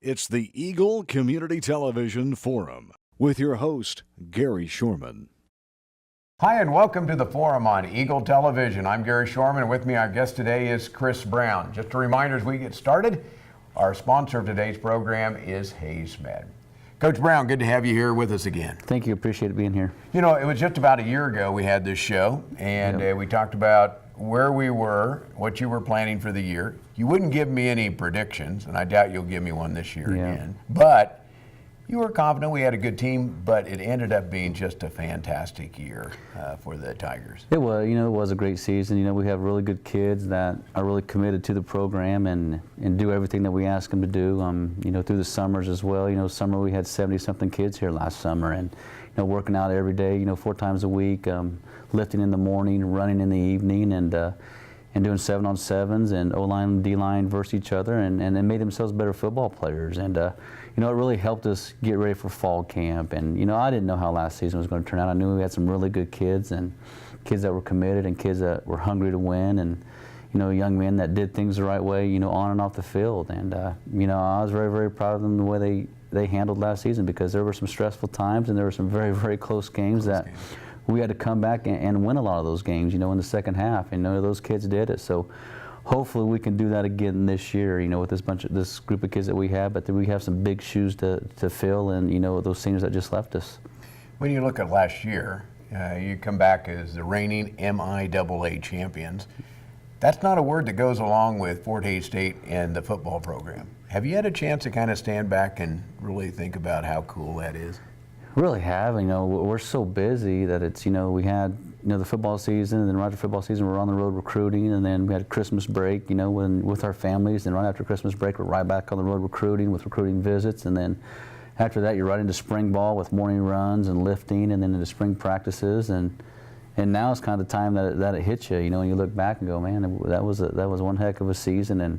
It's the Eagle Community Television Forum with your host, Gary Shorman. Hi, and welcome to the Forum on Eagle Television. I'm Gary Shorman, and with me our guest today is Chris Brown. Just a reminder as we get started, our sponsor of today's program is Hayes Med. Coach Brown, good to have you here with us again. Thank you. Appreciate being here. You know, it was just about a year ago we had this show, and we talked about where we were, what you were planning for the year. You wouldn't give me any predictions, and I doubt you'll give me one this year again. But you were confident we had a good team, but it ended up being just a fantastic year for the Tigers. It was, it was a great season. We have really good kids that are really committed to the program and do everything that we ask them to do. Through the summers as well. Summer we had 70-something kids here last summer, and working out every day. 4 times a week, lifting in the morning, running in the evening, and doing 7-on-7s and O-line, D-line versus each other, and they made themselves better football players. And it really helped us get ready for fall camp. And I didn't know how last season was going to turn out. I knew we had some really good kids, and kids that were committed, and kids that were hungry to win, and young men that did things the right way, on and off the field. And I was very, very proud of them the way they handled last season, because there were some stressful times, and there were some very, very close games that we had to come back and win a lot of those games, in the second half, and those kids did it. So hopefully we can do that again this year, with this group of kids that we have, but then we have some big shoes to fill, and those seniors that just left us. When you look at last year, you come back as the reigning MIAA champions. That's not a word that goes along with Fort Hays State and the football program. Have you had a chance to kind of stand back and really think about how cool that is? Really have. We're so busy that it's, we had, the football season, and then right after football season we're on the road recruiting, and then we had Christmas break, with our families, and right after Christmas break we're right back on the road recruiting with recruiting visits, and then after that you're right into spring ball with morning runs and lifting, and then into spring practices, and now it's kind of the time that it hits you, and you look back and go, man, that was one heck of a season, and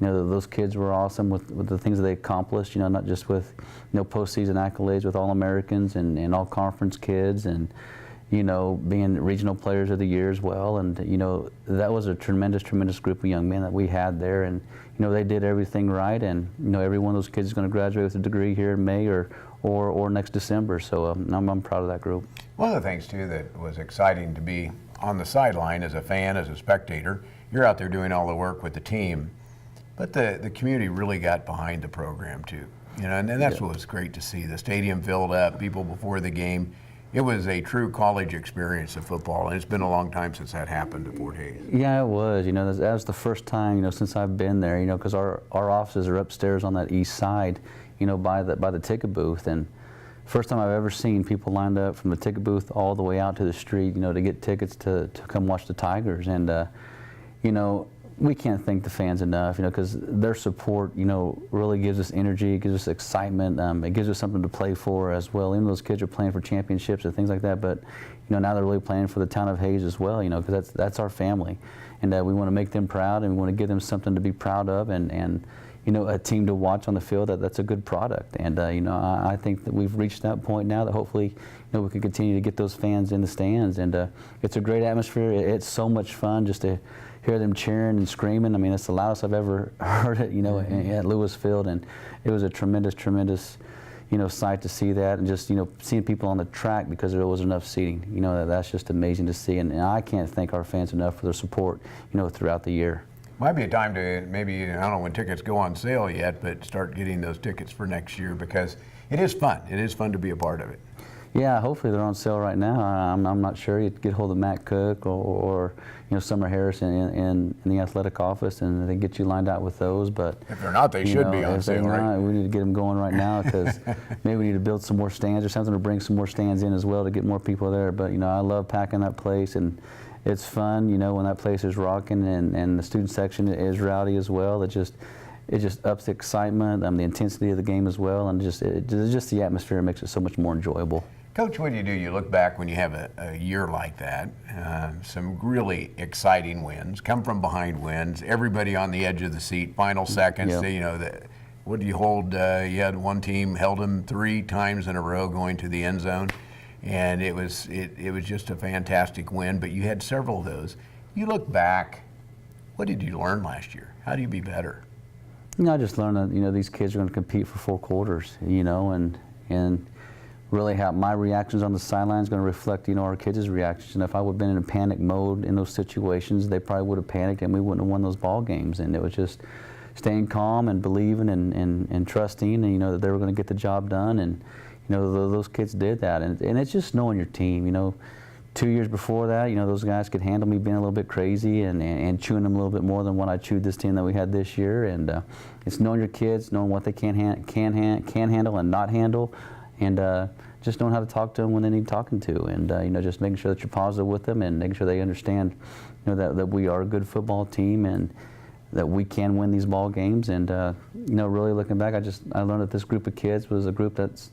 those kids were awesome with the things that they accomplished, not just with, postseason accolades with All-Americans and All-Conference kids, and, being regional players of the year as well. And, that was a tremendous, tremendous group of young men that we had there. And, they did everything right. And, every one of those kids is going to graduate with a degree here in May or next December. So I'm proud of that group. One of the things, too, that was exciting to be on the sideline as a fan, as a spectator, you're out there doing all the work with the team. But the community really got behind the program too, and that's what was great to see. The stadium filled up, people before the game. It was a true college experience of football, and it's been a long time since that happened to Fort Hays. Yeah, it was. That was the first time, since I've been there. Because our offices are upstairs on that east side, by the ticket booth, and first time I've ever seen people lined up from the ticket booth all the way out to the street, to get tickets to come watch the Tigers, and we can't thank the fans enough, because their support, really gives us energy, gives us excitement. It gives us something to play for as well. Even those kids are playing for championships and things like that, but now they're really playing for the town of Hays as well, because that's our family, and we want to make them proud, and we want to give them something to be proud of, and a team to watch on the field that's a good product. And I think that we've reached that point now that hopefully we can continue to get those fans in the stands, and it's a great atmosphere. It's so much fun just to hear them cheering and screaming. It's the loudest I've ever heard it, at Lewis Field, and it was a tremendous, tremendous, sight to see that, and just, seeing people on the track because there wasn't enough seating. That's just amazing to see, and I can't thank our fans enough for their support, throughout the year. Might be a time to maybe, I don't know when tickets go on sale yet, but start getting those tickets for next year, because it is fun. It is fun to be a part of it. Yeah, hopefully they're on sale right now. I'm not sure. You get hold of Matt Cook or Summer Harrison in the athletic office, and they get you lined out with those. But if they're not, they should be on sale, right? We need to get them going right now, because maybe we need to build some more stands or something to bring some more stands in as well to get more people there. But I love packing that place, and it's fun. When that place is rocking, and the student section is rowdy as well. It just ups the excitement, the intensity of the game as well, and just the atmosphere makes it so much more enjoyable. Coach, what do? You look back when you have a year like that, some really exciting wins, come from behind wins, everybody on the edge of the seat, final seconds. Yep. What do you hold? You had one team held them 3 times in a row going to the end zone, and it was just a fantastic win. But you had several of those. You look back, what did you learn last year? How do you be better? I just learned that, these kids are going to compete for 4 quarters, and really how my reactions on the sideline is going to reflect, our kids' reactions. And if I would have been in a panic mode in those situations, they probably would have panicked and we wouldn't have won those ball games. And it was just staying calm and believing and trusting, and, that they were going to get the job done. And, those kids did that. And it's just knowing your team, 2 years before that, those guys could handle me being a little bit crazy and chewing them a little bit more than what I chewed this team that we had this year. And it's knowing your kids, knowing what they can handle and not handle, and just knowing how to talk to them when they need talking to, and just making sure that you're positive with them and making sure they understand, that we are a good football team and that we can win these ball games. And really looking back, I learned that this group of kids was a group that's,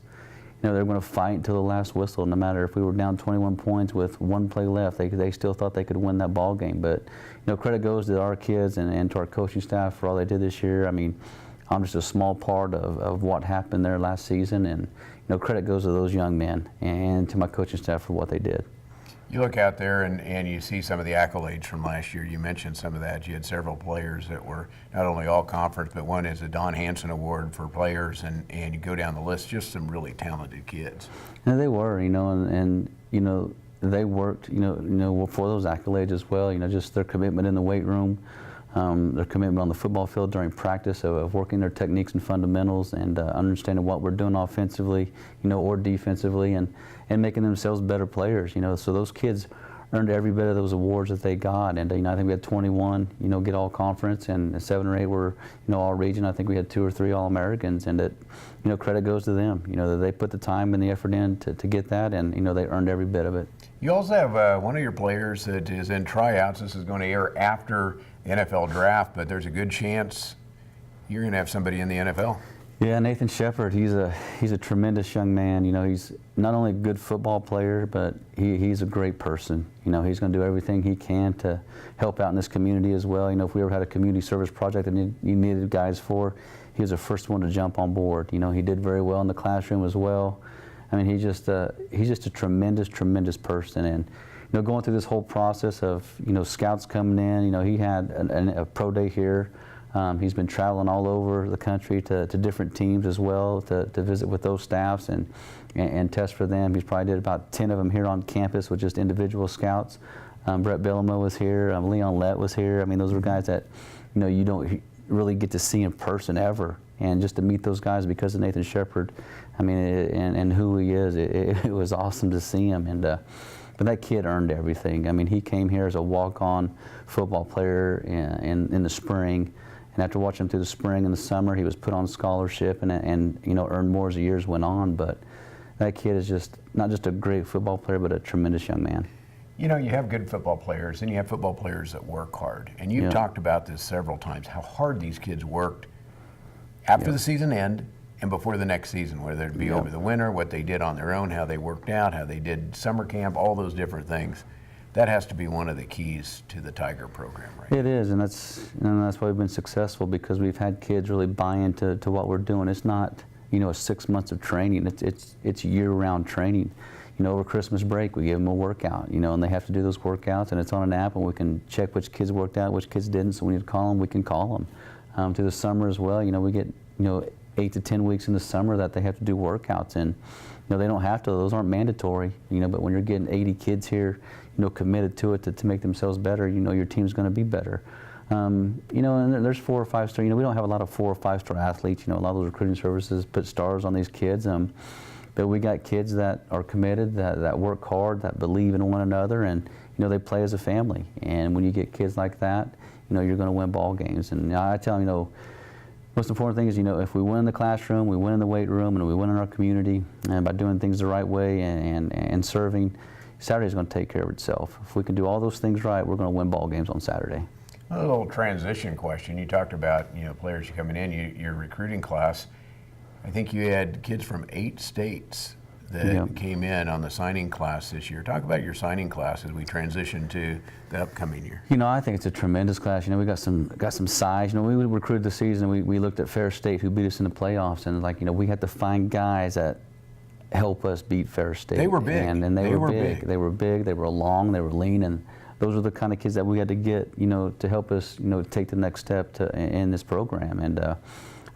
they're going to fight until the last whistle. No matter if we were down 21 points with 1 play left, they still thought they could win that ball game. But credit goes to our kids and to our coaching staff for all they did this year. I mean, I'm just a small part of what happened there last season, and credit goes to those young men and to my coaching staff for what they did. You look out there and you see some of the accolades from last year. You mentioned some of that. You had several players that were not only all conference, but one is a Don Hanson Award for players, and you go down the list, just some really talented kids. And they were, and they worked, for those accolades as well. Just their commitment in the weight room, their commitment on the football field during practice of working their techniques and fundamentals, and understanding what we're doing offensively, or defensively, and making themselves better players. So those kids earned every bit of those awards that they got. And I think we had 21, get all conference, and 7 or 8 were, all region. I think we had 2 or 3 All-Americans, and that, credit goes to them. That they put the time and the effort in to get that, and they earned every bit of it. You also have one of your players that is in tryouts. This is going to air after the NFL draft, but there's a good chance you're going to have somebody in the NFL. Yeah, Nathan Shepard, he's a tremendous young man. He's not only a good football player, but he's a great person. He's going to do everything he can to help out in this community as well. If we ever had a community service project that you needed guys for, he was the first one to jump on board. He did very well in the classroom as well. I mean, he's just a tremendous person. And going through this whole process of scouts coming in, he had a pro day here. He's been traveling all over the country to different teams as well to visit with those staffs and test for them. He's probably did about 10 of them here on campus with just individual scouts. Brett Bellamo was here. Leon Lett was here. I mean, those were guys that you don't really get to see in person ever. And just to meet those guys because of Nathan Shepard, I mean, and who he is, it was awesome to see him. And but that kid earned everything. I mean, he came here as a walk-on football player in the spring. And after watching him through the spring and the summer, he was put on scholarship and earned more as the years went on. But that kid is just not just a great football player, but a tremendous young man. You have good football players, and you have football players that work hard. And you've talked about this several times, how hard these kids worked after the season end and before the next season, whether it be over the winter, what they did on their own, how they worked out, how they did summer camp, all those different things. That has to be one of the keys to the Tiger program, right? It is, and that's why we've been successful, because we've had kids really buy into what we're doing. It's not, a 6 months of training. It's year-round training. Over Christmas break, we give them a workout, and they have to do those workouts, and it's on an app, and we can check which kids worked out, which kids didn't. So we need to call them, we can call them. Through the summer as well, we get 8 to 10 weeks in the summer that they have to do workouts, and they don't have to. Those aren't mandatory. But when you're getting 80 kids here, committed to it to make themselves better, your team's going to be better. And there's 4 or 5 star. We don't have a lot of 4 or 5 star athletes. A lot of those recruiting services put stars on these kids. But we got kids that are committed, that work hard, that believe in one another, and they play as a family. And when you get kids like that, you're going to win ball games. And I tell them, most important thing is, if we win in the classroom, we win in the weight room, and we win in our community, and by doing things the right way and serving, Saturday's going to take care of itself. If we can do all those things right, we're going to win ball games on Saturday. A little transition question. You talked about players coming in, your recruiting class. I think you had kids from 8 states that came in on the signing class this year. Talk about your signing class as we transition to the upcoming year. I think it's a tremendous class. We got some size. We recruited the season. We looked at Ferris State, who beat us in the playoffs, and we had to find guys that help us beat Ferris State. They were big. And they were big. They were big. They were long. They were lean. And those are the kind of kids that we had to get, to help us, take the next step in this program. And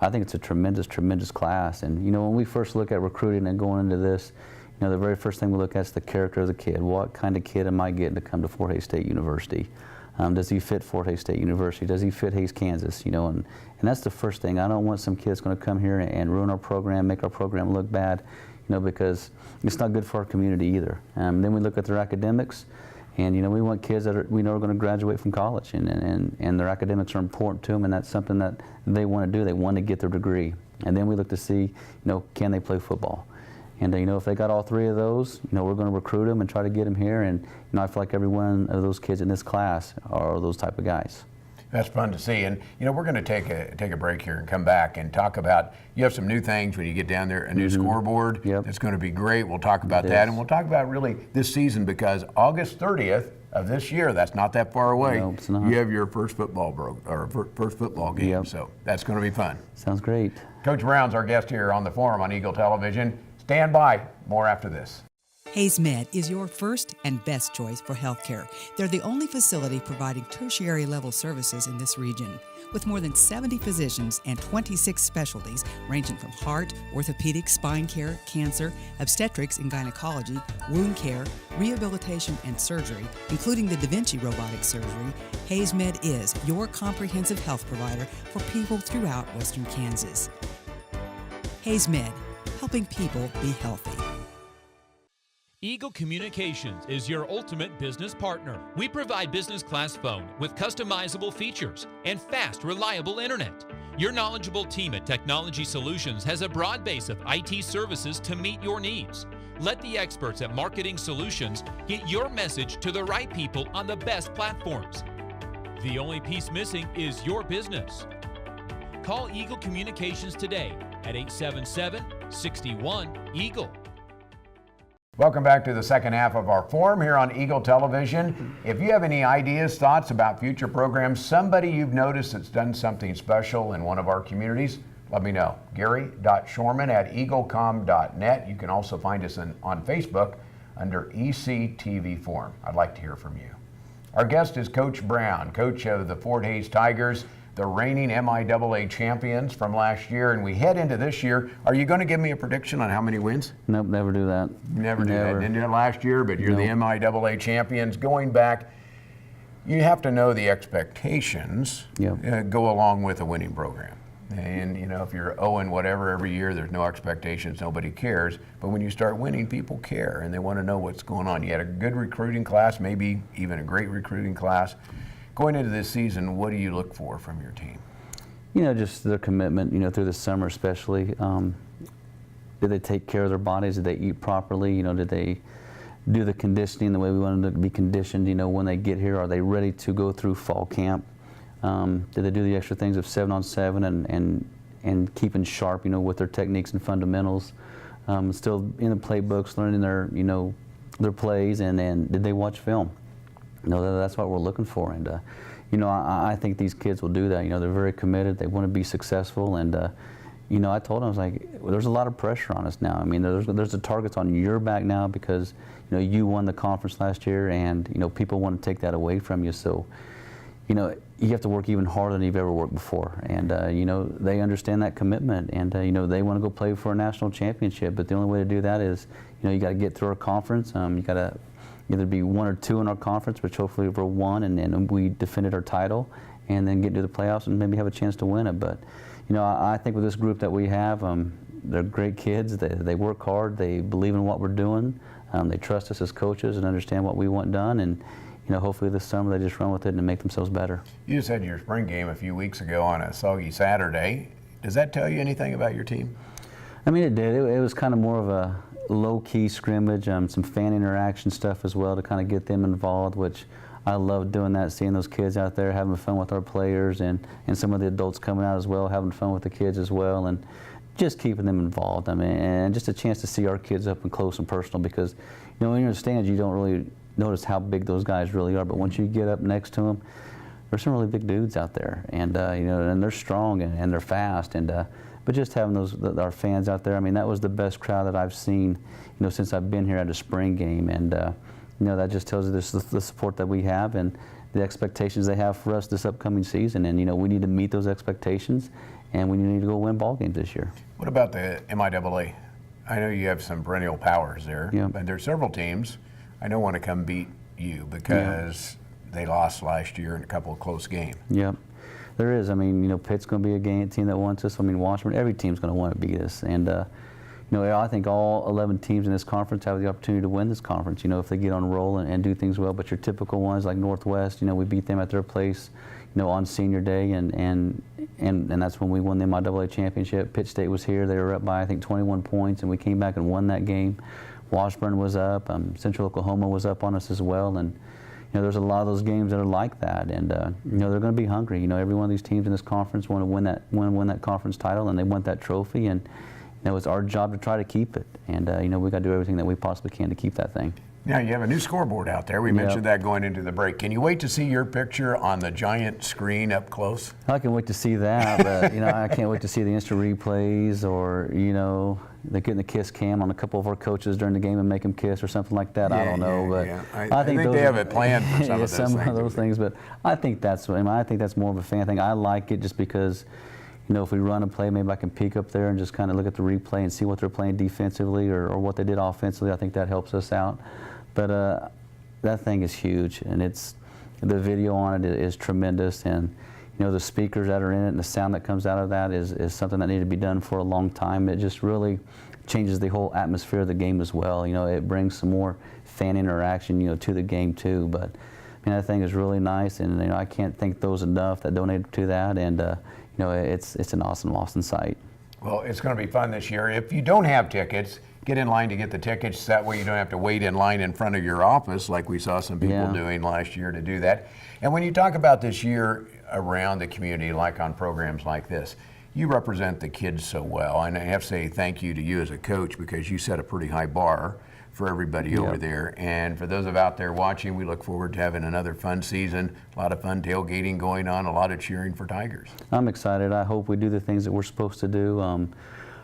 I think it's a tremendous, tremendous class. And, when we first look at recruiting and going into this, the very first thing we look at is the character of the kid. What kind of kid am I getting to come to Fort Hays State University? Does he fit Fort Hays State University? Does he fit Hays, Kansas? And that's the first thing. I don't want some kids going to come here and ruin our program, make our program look bad, because it's not good for our community either. Then we look at their academics, and we want kids that we know are going to graduate from college, and their academics are important to them, and that's something that they want to do. They want to get their degree. And then we look to see, can they play football? And if they got all three of those, we're going to recruit them and try to get them here. And I feel like every one of those kids in this class are those type of guys. That's fun to see. And we're going to take a break here and come back and talk about, you have some new things when you get down there, a new scoreboard. Yep. It's going to be great. We'll talk about that, and we'll talk about really this season, because August 30th of this year, that's not that far away. No, it's not. You have your first football game. Yep. So that's going to be fun. Sounds great. Coach Brown's our guest here on the Forum on Eagle Television. Stand by. More after this. Hays Med is your first and best choice for healthcare. They're the only facility providing tertiary level services in this region. With more than 70 physicians and 26 specialties ranging from heart, orthopedic, spine care, cancer, obstetrics and gynecology, wound care, rehabilitation and surgery, including the Da Vinci robotic surgery, Hays Med is your comprehensive health provider for people throughout Western Kansas. Hays Med, helping people be healthy. Eagle Communications is your ultimate business partner. We provide business class phone with customizable features and fast, reliable internet. Your knowledgeable team at Technology Solutions has a broad base of IT services to meet your needs. Let the experts at Marketing Solutions get your message to the right people on the best platforms. The only piece missing is your business. Call Eagle Communications today at 877-61-EAGLE. Welcome back to the second half of our forum here on Eagle Television. If you have any ideas, thoughts about future programs, somebody you've noticed that's done something special in one of our communities, let me know. Gary.Shorman@eaglecom.net. You can also find us on Facebook under ECTV Forum. I'd like to hear from you. Our guest is Coach Brown, coach of the Fort Hays Tigers, the reigning MIAA champions from last year, and we head into this year. Are you going to give me a prediction on how many wins? Nope, never do that. Never do that. Didn't do it last year, but you're the MIAA champions. Going back, you have to know the expectations go along with a winning program. And if you're 0 and whatever every year, there's no expectations, nobody cares. But when you start winning, people care and they want to know what's going on. You had a good recruiting class, maybe even a great recruiting class. Going into this season, what do you look for from your team? Just their commitment, through the summer especially. Did they take care of their bodies? Did they eat properly? Did they do the conditioning the way we wanted them to be conditioned? When they get here, are they ready to go through fall camp? Did they do the extra things of 7-on-7 and keeping sharp, with their techniques and fundamentals? Still in the playbooks, learning their plays, and did they watch film? That's what we're looking for, and I think these kids will do that. They're very committed. They want to be successful, and I told them, I was like, there's a lot of pressure on us now. I mean, there's the targets on your back now because you won the conference last year, and people want to take that away from you. So you have to work even harder than you've ever worked before, and they understand that commitment, and they want to go play for a national championship. But the only way to do that is you got to get through our conference. You got to either be 1 or 2 in our conference, which hopefully we're 1, and we defended our title, and then get to the playoffs and maybe have a chance to win it. But I think with this group that we have, they're great kids. They work hard. They believe in what we're doing. They trust us as coaches and understand what we want done. And hopefully this summer they just run with it and make themselves better. You just had your spring game a few weeks ago on a soggy Saturday. Does that tell you anything about your team? I mean, it did. It was kind of more of a low-key scrimmage, some fan interaction stuff as well to kind of get them involved, which I love doing that, seeing those kids out there having fun with our players, and some of the adults coming out as well, having fun with the kids as well, and just keeping them involved. I mean, and just a chance to see our kids up and close and personal, because when you're in the stands, you don't really notice how big those guys really are, but once you get up next to them, there's some really big dudes out there, and and they're strong and they're fast, and but just having our fans out there, I mean, that was the best crowd that I've seen, since I've been here at a spring game, and that just tells you the support that we have and the expectations they have for us this upcoming season. And we need to meet those expectations, and we need to go win ball games this year. What about the MIAA? I know you have some perennial powers there, but there's several teams I know want to come beat you because they lost last year in a couple of close games. Yep. There is. I mean, Pitt's going to be a team that wants us. I mean, Washington, every team's going to want to beat us. And, I think all 11 teams in this conference have the opportunity to win this conference, if they get on a roll and do things well. But your typical ones like Northwest, we beat them at their place, on senior day, and that's when we won the MIAA championship. Pitt State was here. They were up by, I think, 21 points, and we came back and won that game. Washburn was up. Central Oklahoma was up on us as well. And there's a lot of those games that are like that, and they're going to be hungry. Every one of these teams in this conference want to win that conference title, and they want that trophy. And it's our job to try to keep it. And we got to do everything that we possibly can to keep that thing. Now you have a new scoreboard out there. We mentioned that going into the break. Can you wait to see your picture on the giant screen up close? I can wait to see that, but I can't wait to see the instant replays, or they're getting the kiss cam on a couple of our coaches during the game and make them kiss or something like that. I don't know, but I think they have it planned for some of those things. But I think that's more of a fan thing. I like it just because, if we run a play, maybe I can peek up there and just kind of look at the replay and see what they're playing defensively or what they did offensively. I think that helps us out. But that thing is huge, and the video on it is tremendous, and the speakers that are in it and the sound that comes out of that is something that needed to be done for a long time. It just really changes the whole atmosphere of the game as well. It brings some more fan interaction, to the game too. But that thing is really nice, and I can't thank those enough that donated to that, and it's an awesome sight. Well, it's going to be fun this year. If you don't have tickets, get in line to get the tickets. That way you don't have to wait in line in front of your office like we saw some people doing last year to do that. And when you talk about this year around the community, like on programs like this, you represent the kids so well. And I have to say thank you to you as a coach, because you set a pretty high bar for everybody over there. And for those out there watching, we look forward to having another fun season, a lot of fun tailgating going on, a lot of cheering for Tigers. I'm excited. I hope we do the things that we're supposed to do.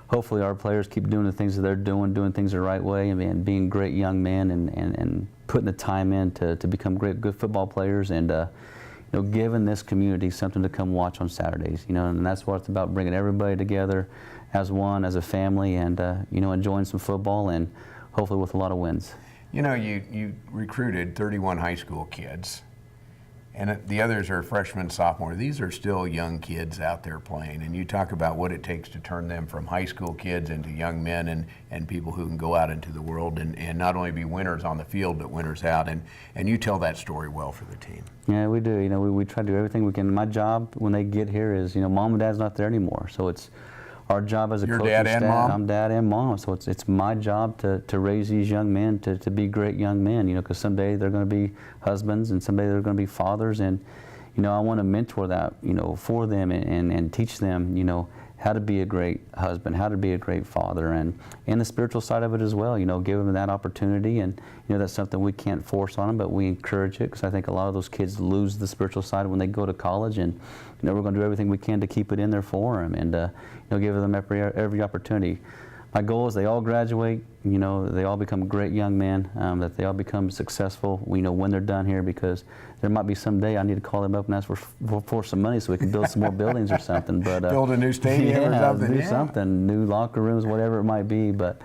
Hopefully our players keep doing the things that they're doing things the right way, and being great young men and putting the time in to become good football players, and giving this community something to come watch on Saturdays. And that's what it's about, bringing everybody together as one, as a family, and enjoying some football, and hopefully with a lot of wins. You recruited 31 high school kids, and the others are freshmen, sophomore. These are still young kids out there playing, and you talk about what it takes to turn them from high school kids into young men and people who can go out into the world and not only be winners on the field, but winners out. And you tell that story well for the team. Yeah, we do. We try to do everything we can. My job when they get here is, mom and dad's not there anymore, so it's our job as a coach. Your dad and mom? I'm dad and mom, so it's my job to raise these young men to be great young men, because someday they're going to be husbands, and someday they're going to be fathers, and I want to mentor that for them and teach them how to be a great husband, how to be a great father, and the spiritual side of it as well. Give them that opportunity, and that's something we can't force on them, but we encourage it, because I think a lot of those kids lose the spiritual side when they go to college, and we're going to do everything we can to keep it in there for them, and give them every opportunity. My goal is they all graduate, they all become great young men, that they all become successful, when they're done here, because there might be some day I need to call them up and ask for some money so we can build some more buildings or something. But build a new stadium or something. Do something, new locker rooms, whatever it might be. But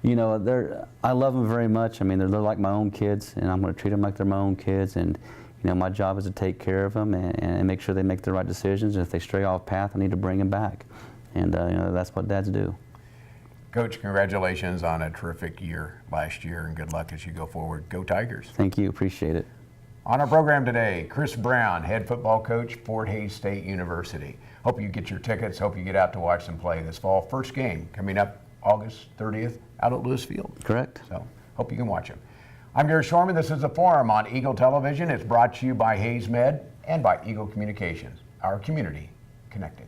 I love them very much. I mean, they're like my own kids, and I'm going to treat them like they're my own kids. And my job is to take care of them and make sure they make the right decisions. And if they stray off path, I need to bring them back. And that's what dads do. Coach, congratulations on a terrific year last year, and good luck as you go forward. Go Tigers. Thank you. Appreciate it. On our program today, Chris Brown, head football coach, Fort Hays State University. Hope you get your tickets. Hope you get out to watch them play this fall. First game coming up August 30th out at Lewis Field. Correct. So hope you can watch them. I'm Gary Shorman. This is The Forum on Eagle Television. It's brought to you by Hayes Med and by Eagle Communications, our community connected.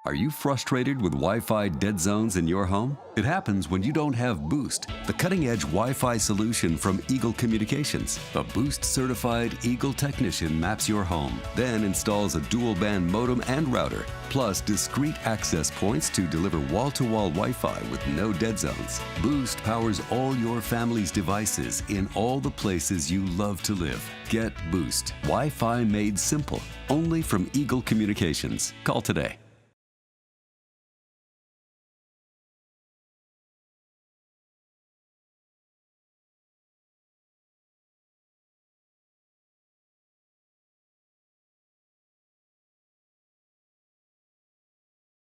Are you frustrated with Wi-Fi dead zones in your home? It happens when you don't have Boost, the cutting-edge Wi-Fi solution from Eagle Communications. The Boost-certified Eagle technician maps your home, then installs a dual-band modem and router, plus discrete access points to deliver wall-to-wall Wi-Fi with no dead zones. Boost powers all your family's devices in all the places you love to live. Get Boost. Wi-Fi made simple. Only from Eagle Communications. Call today.